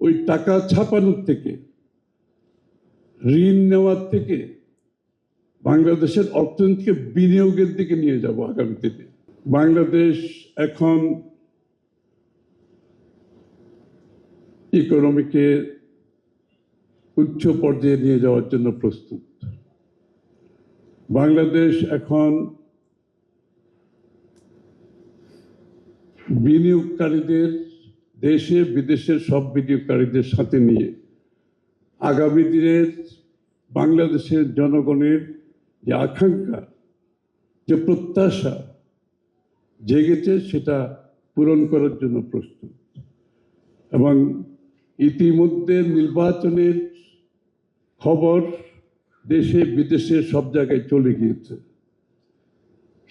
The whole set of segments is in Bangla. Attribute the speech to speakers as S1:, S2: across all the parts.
S1: ওই টাকা ছাপানোর থেকে, ঋণ নেওয়ার থেকে বাংলাদেশের অর্থনীতিকে বিনিয়োগের দিকে নিয়ে যাব আগামী দিনে। বাংলাদেশ এখন ইকোনমিকে উচ্চ পর্যায়ে নিয়ে যাওয়ার জন্য প্রস্তুত। বাংলাদেশ এখন বিনিয়োগকারীদের, দেশে বিদেশের সব বিনিয়োগকারীদের সাথে নিয়ে আগামী দিনের বাংলাদেশের জনগণের যে আকাঙ্ক্ষা, যে প্রত্যাশা জেগেছে, সেটা পূরণ করার জন্য প্রস্তুত। এবং ইতিমধ্যে নির্বাচনের খবর দেশে বিদেশে সব জায়গায় চলে গিয়েছে।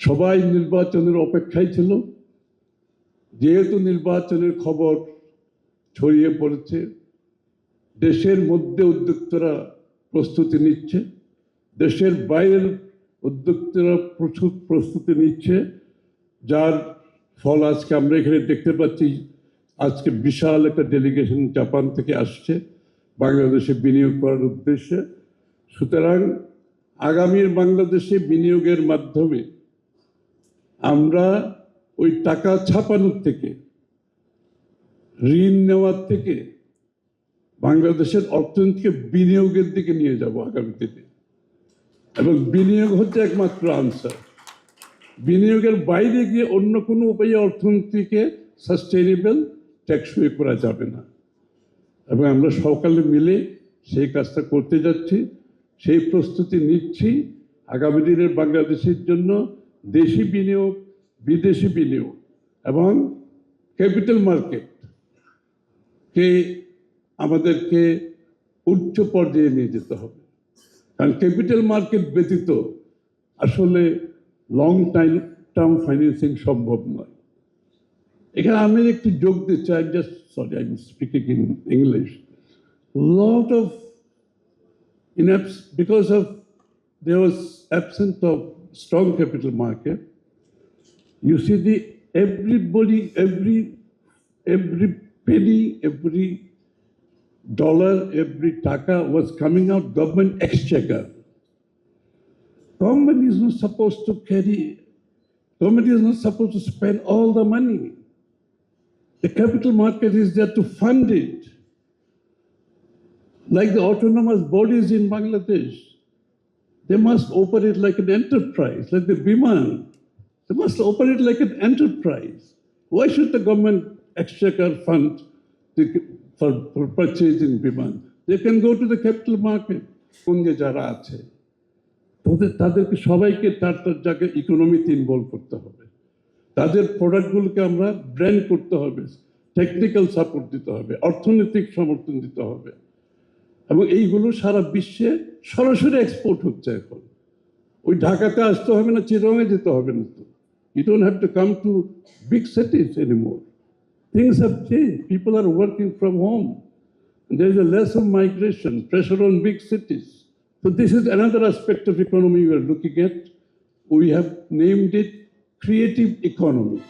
S1: সবাই নির্বাচনের অপেক্ষায় ছিল। যেহেতু নির্বাচনের খবর ছড়িয়ে পড়েছে, দেশের মধ্যে উদ্যোক্তারা প্রস্তুতি নিচ্ছে, দেশের বাইরের উদ্যোক্তারা প্রচুর প্রস্তুতি নিচ্ছে, যার ফল আজকে আমরা এখানে দেখতে পাচ্ছি। আজকে বিশাল একটা ডেলিগেশন জাপান থেকে আসছে বাংলাদেশে বিনিয়োগ করার উদ্দেশ্যে। সুতরাং আগামীর বাংলাদেশে বিনিয়োগের মাধ্যমে আমরা ওই টাকা ছাপানোর থেকে, ঋণ নেওয়ার থেকে বাংলাদেশের অর্থনীতিকে বিনিয়োগের দিকে নিয়ে যাব আগামী দিনে। এবং বিনিয়োগ হচ্ছে একমাত্র আনসার। বিনিয়োগের বাইরে গিয়ে অন্য কোনো উপায়ে অর্থনীতিকে সাস্টেইনেবল, টেকসই করা যাবে না। এবং আমরা সকালে মিলে সেই কাজটা করতে যাচ্ছি, সেই প্রস্তুতি নিচ্ছি। আগামী দিনের বাংলাদেশের জন্য দেশি বিনিয়োগ, বিদেশি বিনিয়োগ এবং ক্যাপিটাল মার্কেটকে আমাদেরকে উচ্চ পর্যায়ে নিয়ে যেতে হবে। কারণ ক্যাপিটাল মার্কেট ব্যতীত আসলে লং টার্ম ফাইন্যান্সিং সম্ভব নয়। এখানে আমি একটু যোগ দিতে চাই, I am speaking in English. Lot of because of there was absence of strong capital market, you see everybody, every penny, every dollar, every taka was coming out government exchequer. Government is not supposed to government is not supposed to spend all the money. The capital market is there to fund it. Like the autonomous bodies in Bangladesh, they must operate like an enterprise, like the Biman. They must operate like an enterprise. Why should the government exchequer fund for purchasing Biman? They can go to the capital market. যারা আছে তাদেরকে সবাইকে তার জায়গায় ইকোনমিতে ইনভলভ করতে হবে। তাদের প্রোডাক্টগুলোকে আমরা ব্র্যান্ড করতে হবে, টেকনিক্যাল সাপোর্ট দিতে হবে, অর্থনৈতিক সমর্থন দিতে হবে। এবং এইগুলো সারা বিশ্বে সরাসরি এক্সপোর্ট হচ্ছে এখন। ওই ঢাকাতে আসতে হবে না, চিরঙে যেতে হবে না। তো you don't have to come to big cities anymore. Things have changed. People are working from home. There is a less of migration, pressure on big cities. So this is another aspect of economy we are looking at. We have named it creative economy.